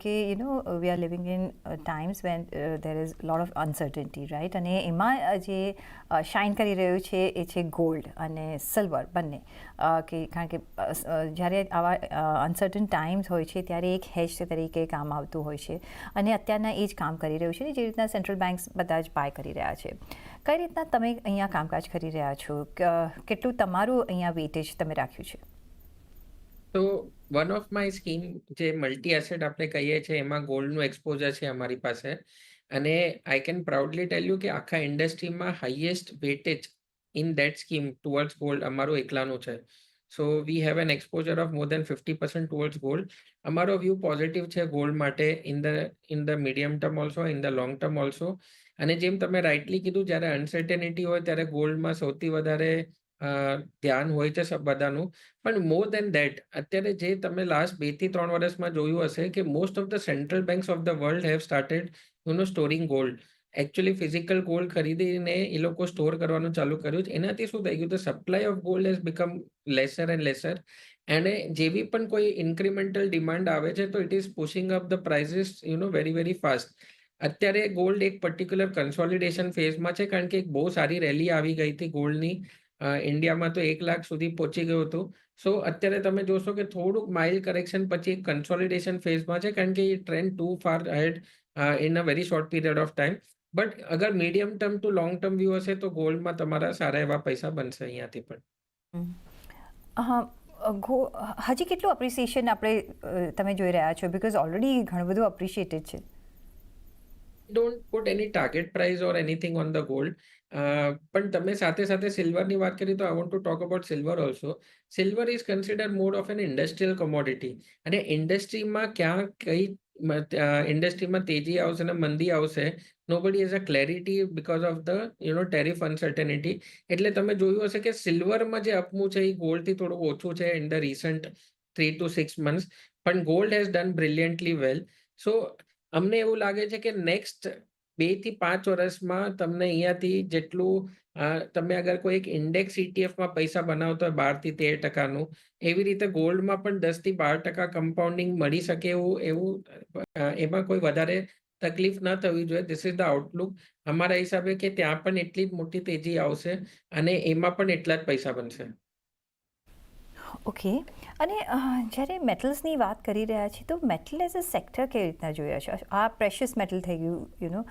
કે we are living in times van there is lot of uncertainty, right? અને એમાં જે શાઇન કરી રહ્યું છે એ છે ગોલ્ડ અને સિલ્વર બંને. કારણ કે જ્યારે આવા અનસર્ટન ટાઈમ્સ હોય છે ત્યારે એક હેજ તરીકે કામ આવતું હોય છે, અને અત્યારના એ જ કામ કરી રહ્યું છે, જે રીતના સેન્ટ્રલ બેન્ક્સ બધા જ બાય કરી રહ્યા છે. કઈ રીતના તમે અહીંયા કામકાજ કરી રહ્યા છો? કેટલું તમારું અહીંયા વેટેજ તમે રાખ્યું છે? તો વન ઓફ માય સ્કીમ જે મલ્ટી એસેટ આપણે કહીએ છીએ એમાં ગોલ્ડનું એક્સપોઝર છે અમારી પાસે. અને I can proudly tell you કે આખા ઇન્ડસ્ટ્રીમાં highest weightage in that scheme towards gold અમારું એકલાનું છે. So we have an exposure of more than 50% towards gold. અમારો વ્યૂ પોઝિટિવ છે ગોલ્ડ માટે in the medium term also, in the long term also. અને જેમ તમે રાઇટલી કીધું, જ્યારે અનસર્ટેનિટી હોય ત્યારે ગોલ્ડમાં સૌથી વધારે ધ્યાન હોય છે બધાનું. પણ મોર દેન ધેટ, અત્યારે જે તમે લાસ્ટ 2 થી 3 વર્ષમાં જોયું હશે કે most of the central banks of the world have started storing gold. Actually physical gold ખરીદીને એ લોકો સ્ટોર કરવાનું ચાલુ કર્યું છે. એનાથી શું થઈ ગયું? The supply of gold has become laser and laser. અને જેવી પણ કોઈ ઇન્ક્રીમેન્ટલ ડિમાન્ડ આવે છે તો it is pushing up the prices very very fast. અત્યારે ગોલ્ડ એક પર્ટિક્યુલર કન્સોલિડેશન ફેઝમાં છે, કારણ કે એક બહુ સારી રેલી આવી ગઈ હતી ગોલ્ડની. ઇન્ડિયામાં તો 1 લાખ સુધી પહોંચી ગયું હતું. સો અત્યારે તમે જોશો કે થોડુંક માઇલ્ડ કરેક્શન પછી કન્સોલિડેશન ફેઝમાં છે, કારણ કે એ trend too far ahead in a very short period of time. But અગર medium term to long term view હશે તો ગોલ્ડમાં તમારા સારા એવા પૈસા બનશે અહીંયાથી પણ. હા, હજી કેટલું અપ્રિસિએશન તમે જોઈ રહ્યા છો? બિકોઝ ઓલરેડી ઘણું બધું અપ્રિશિએટેડ છે. Don't put any target price or anything on the gold. પણ તમે સાથે સાથે સિલ્વરની વાત કરી તો I want to talk about silver also. Silver is consider more of an industrial commodity. અને ઇન્ડસ્ટ્રીમાં ક્યાં કઈ ઇન્ડસ્ટ્રીમાં તેજી આવશે અને મંદી આવશે, nobody has a clarity because of the tariff uncertainty. એટલે તમે જોયું હશે કે સિલ્વરમાં જે અપમૂવ છે એ ગોલ્ડથી થોડું ઓછું છે in the recent 3 to 6 months. પણ ગોલ્ડ હેઝ ડન બ્રિલિયન્ટલી વેલ. સો અમને એવું લાગે છે કે નેક્સ્ટ 2 થી 5 વર્ષમાં તમને અહીંયાથી જેટલું તમે અગર કોઈ એક ઇન્ડેક્સ ઇટીએફમાં પૈસા બનાવતો હોય 12 થી 13%, એવી રીતે ગોલ્ડમાં પણ 10 થી 12% કમ્પાઉન્ડિંગ મળી શકે એવું એમાં કોઈ વધારે તકલીફ ન થવી જોઈએ. ધીસ ઇઝ ધ આઉટલુક અમારા હિસાબે, કે ત્યાં પણ એટલી જ મોટી તેજી આવશે અને એમાં પણ એટલા જ પૈસા બનશે. ઓકે. અને જ્યારે મેટલ્સની વાત કરી રહ્યા છીએ તો મેટલ એઝ અ સેક્ટર કેવી રીતના જોયા છે? આ પ્રેશિયસ મેટલ થઈ ગયું,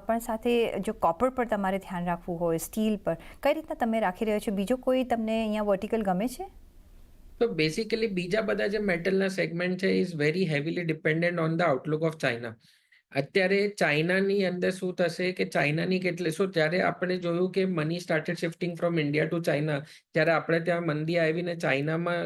પણ સાથે જો કોપર પર તમારે ધ્યાન રાખવું હોય, સ્ટીલ પર, કઈ રીતના તમે રાખી રહ્યા છો? બીજો કોઈ તમને અહીંયા વર્ટિકલ ગમે છે? તો બેસિકલી બીજા બધા જે મેટલના સેગમેન્ટ છે is very heavily dependent on the Outlook of China. અત્યારે ચાઇનાની અંદર શું થશે કે ચાઇનાની જ્યારે આપણે જોયું કે money started shifting from India to China, જ્યારે આપણે ત્યાં મંદી આવીને ચાઇનામાં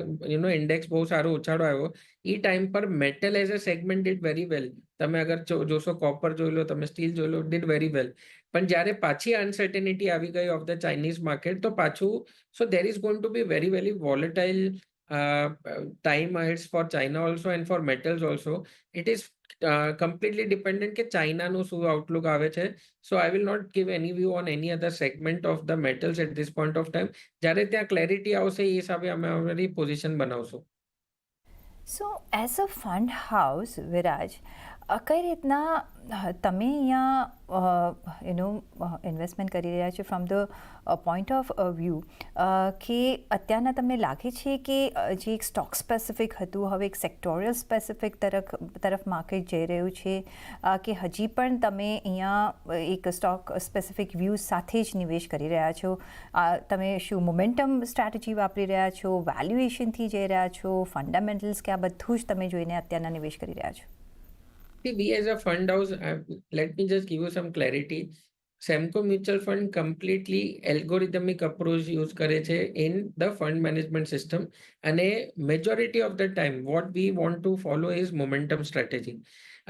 ઇન્ડેક્સ બહુ સારો ઉછાળો આવ્યો, એ ટાઈમ પર metal as a segment did very well. તમે અગર જોશો, કોપર જોઈ લો, તમે સ્ટીલ જોઈ લો, ડીડ વેરી વેલ. પણ જ્યારે પાછી અનસર્ટેનિટી આવી ગઈ ઓફ ધ ચાઇનીઝ માર્કેટ, તો પાછું there is going to be very very volatile time ahead for China also and for metals also. It is completely dependent કે ચાઇનાનું શું આઉટલુક આવે છે. So I will not give any view on any other segment of the metals at this point of time. જ્યારે ત્યાં clarity આવશે એ હિસાબે અમે અમારી પોઝિશન બનાવશું. સો as a fund house, Viraj, કઈ રીતના તમે અહીંયા ઇન્વેસ્ટમેન્ટ કરી રહ્યા છો from the point of view કે અત્યારના તમને લાગે છે કે જે એક સ્ટોક સ્પેસિફિક હતું હવે એક સેક્ટોરિયલ સ્પેસિફિક તરફ માર્કેટ જઈ રહ્યું છે, કે હજી પણ તમે અહીંયા એક સ્ટોક સ્પેસિફિક વ્યૂ સાથે જ નિવેશ કરી રહ્યા છો? તમે શું મોમેન્ટમ સ્ટ્રેટેજી વાપરી રહ્યા છો, વેલ્યુએશનથી જઈ રહ્યા છો, ફંડામેન્ટલ્સ, કે આ બધું જ તમે જોઈને અત્યારના નિવેશ કરી રહ્યા છો? See, we as a fund house, let me just give you some clarity. Semco Mutual Fund completely algorithmic approach use કરે છે in the fund management system. અને majority of the time what we want to follow is momentum strategy.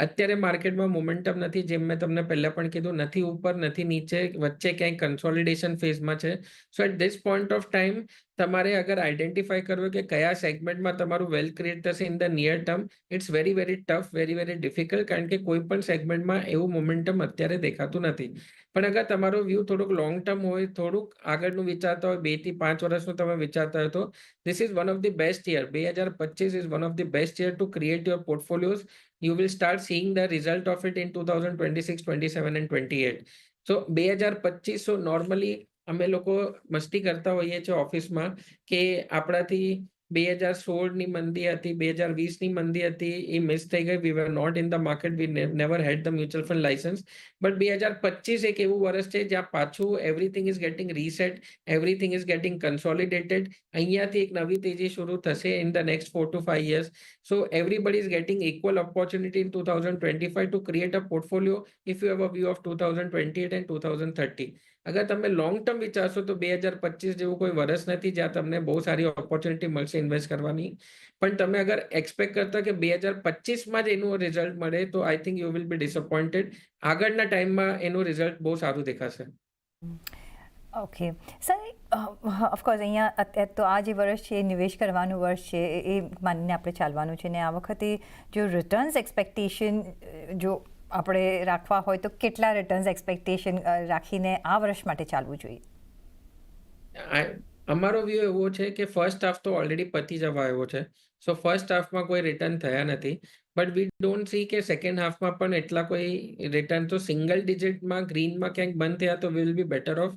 અત્યારે માર્કેટમાં momentum નથી, જેમ મેં તમને પહેલા પણ કીધું, નથી ઉપર નથી નીચે, વચ્ચે ક્યાંય કન્સોલિડેશન ફેઝમાં છે. So at this point of time તમારે અગર આઈડેન્ટિફાઈ કરવું કે કયા સેગમેન્ટમાં તમારું વેલ્થ ક્રિએટ થશે in the near term, it's very very tough, very very difficult, કારણ કે કોઈ પણ સેગમેન્ટમાં એવું મોમેન્ટમ અત્યારે દેખાતું નથી. પણ અગર તમારો વ્યૂ થોડુંક લોંગ ટર્મ હોય, થોડુંક આગળનું વિચારતા હોય, 2 થી 5 વર્ષનું તમે વિચારતા હોય, તો this is one of the best year. 2025 is one of the best year to create your portfolios. you will start seeing the result of it in 2026, 27 and 28. So 2025, so normally અમે લોકો મસ્તી કરતા હોઈએ છીએ ઓફિસમાં કે આપણાથી 2016ની મંદી હતી, 2020ની મંદી હતી, એ મિસ થઈ ગઈ. We were not in the market, we never had the mutual fund licence. But 2025 એક એવું વર્ષ છે જ્યાં પાછું everything is getting reset, everything is getting consolidated. અહીંયાથી એક નવી તેજી શરૂ થશે in the next 4 to 5 years. So everybody is getting equal opportunity in 2025 to create a portfolio if you have a view of 2028 and 2030. અગર તમે long term વિચારશો તો 2025 જેવું કોઈ વર્ષ નથી જ્યાં તમને બહુ સારી ઓપોર્ચ્યુનિટી મળશે ઇન્વેસ્ટ કરવાની. પણ તમે અગર એક્સપેક્ટ કરતા કે 2025માં જ એનું રિઝલ્ટ મળે તો I think you will be disappointed. આગળના ટાઈમમાં એનું રિઝલ્ટ બહુ સારું દેખાશે. ઓકે સર, ઓફકોર્સ અહીંયા અત્યારે તો આ જે વર્ષ છે એ નિવેશ કરવાનું વર્ષ છે, એ માનીને આપણે ચાલવાનું છે. ને આ વખતે જો રિટર્ન્સ એક્સપેક્ટેશન જો આપણે રાખવા હોય તો કેટલા રિટર્ન્સ એક્સપેક્ટેશન રાખીને આ વર્ષ માટે ચાલવું જોઈએ? અમારો વ્યૂ એવો છે કે ફર્સ્ટ હાફ તો ઓલરેડી પતી જવા આવ્યો છે. સો ફર્સ્ટ હાફમાં કોઈ રિટર્ન થયા નથી. બટ વી ડોન્ટ સી કે સેકન્ડ હાફમાં પણ એટલા કોઈ રિટર્ન. તો સિંગલ ડિજિટમાં ગ્રીનમાં ક્યાંક બંધ થયા તો will be better off.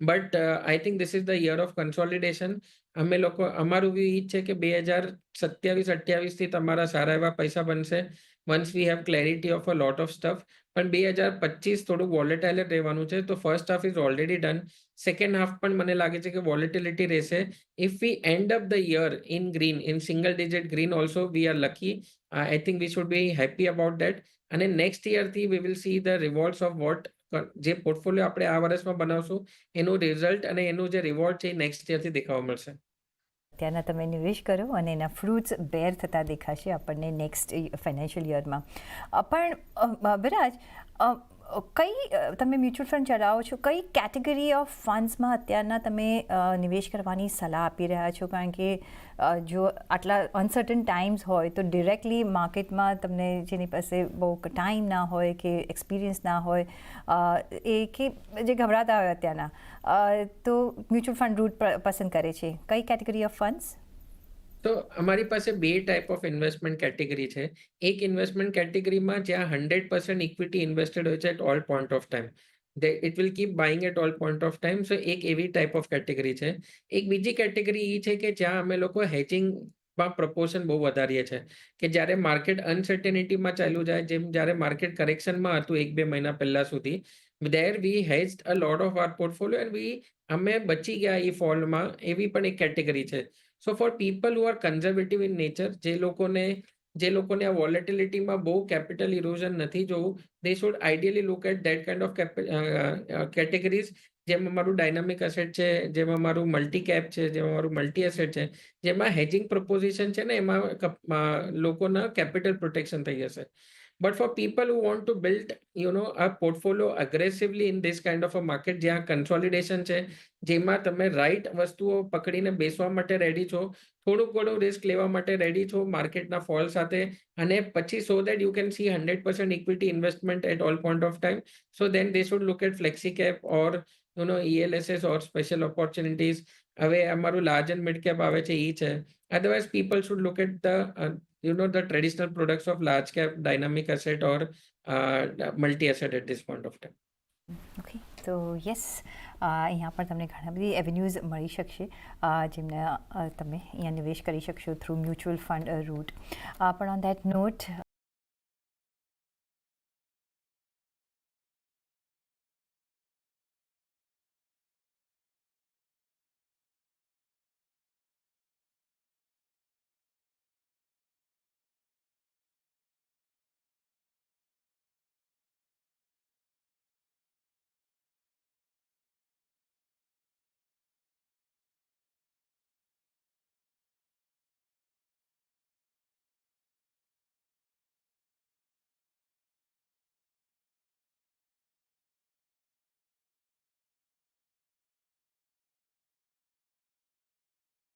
But I think this is the year of consolidation. અમે લોકો અમારું વ્યૂ એ જ છે કે 2027-28થી તમારા સારા એવા પૈસા બનશે once we have clarity of a lot of stuff. પણ 2025 થોડું વોલેટાઇલ રહેવાનું છે. તો first half is already done. Second half પણ મને લાગે છે કે વોલેટિલિટી રહેશે. If we end up the year in green, in single digit green also, we are lucky. I think we should be happy about that. અને next યરથી we will see the rewards of what જે portfolio આપણે આ વર્ષમાં બનાવશું એનું result અને એનું જે રિવોર્ડ છે એ નેક્સ્ટ યરથી દેખાવા મળશે. ત્યાંના તમે નિવેશ કરો અને એના ફ્રૂટ્સ બેર થતા દેખાશે આપણને નેક્સ્ટ ફાઇનાન્શિયલ યરમાં. પણ વિરાજ, કઈ તમે મ્યુચ્યુઅલ ફંડ ચલાવો છો, કઈ કેટેગરી ઓફ ફંડ્સમાં અત્યારના તમે નિવેશ કરવાની સલાહ આપી રહ્યા છો? કારણ કે જો આટલા અનસર્ટન ટાઈમ્સ હોય તો ડિરેક્ટલી માર્કેટમાં તમને જેની પાસે બહુ ટાઈમ ના હોય કે એક્સપિરિયન્સ ના હોય, એ કે જે ગભરાતા હોય અત્યારના, તો મ્યુચ્યુઅલ ફંડ રૂટ પસંદ કરે છે. કઈ કેટેગરી ઓફ ફંડ્સ? તો અમારી પાસે બે ટાઈપ ઓફ ઇન્વેસ્ટમેન્ટ કેટેગરી છે. એક ઇન્વેસ્ટમેન્ટ કેટેગરીમાં જ્યાં 100% ઇક્વિટી ઇન્વેસ્ટેડ હોય છે at all point of time. It will keep buying at all point of time. So એક એવી ટાઈપ ઓફ કેટેગરી છે. એક બીજી કેટેગરી એ છે કે જ્યાં અમે લોકો હેજિંગમાં પ્રપોર્શન બહુ વધારીએ છીએ. કે જ્યારે માર્કેટ અનસર્ટેનિટીમાં ચાલ્યું જાય, જેમ જ્યારે માર્કેટ કરેક્શનમાં હતું 1-2 મહિના પહેલા સુધી, there we hedged a lot of our portfolio and અમે બચી ગયા એ ફોલમાં. એવી પણ એક કેટેગરી છે. So for people who are conservative in nature, જે લોકોને આ વોલેટિલિટીમાં બહુ કેપિટલ ઇરોઝન નથી જોવું, they should ideally look at that kind of categories. જેમ અમારું ડાયનામિક એસેટ છે, જેમ અમારું મલ્ટી કેપ છે, જેમ અમારું મલ્ટી એસેટ છે, જેમાં હેજિંગ પ્રપોઝિશન છે ને એમાં લોકોના કેપિટલ પ્રોટેક્શન થઈ જશે. But for people who want to build, a portfolio aggressively in this kind of a market, જ્યાં consolidation છે, જેમાં તમે રાઈટ વસ્તુઓ પકડીને બેસવા માટે રેડી છો, થોડું ઘણું રિસ્ક લેવા માટે રેડી છો માર્કેટના ફોલ સાથે, અને પછી so that you can see 100% equity investment at all point of time. So then they should look at flexi cap or ELSS or special opportunities. હવે અમારું લાર્જ એન્ડ મિડ કેપ આવે છે એ છે. Otherwise people should look at the traditional products of large cap, dynamic asset or multi asset at this point of time. Okay, તો yes, અહીંયા પણ તમને ઘણા બધી એવન્યુઝ મળી શકશે જેમને તમે અહીંયા નિવેશ કરી શકશો થ્રુ મ્યુચ્યુઅલ ફંડ રૂટ. પણ ઓન ધેટ નોટ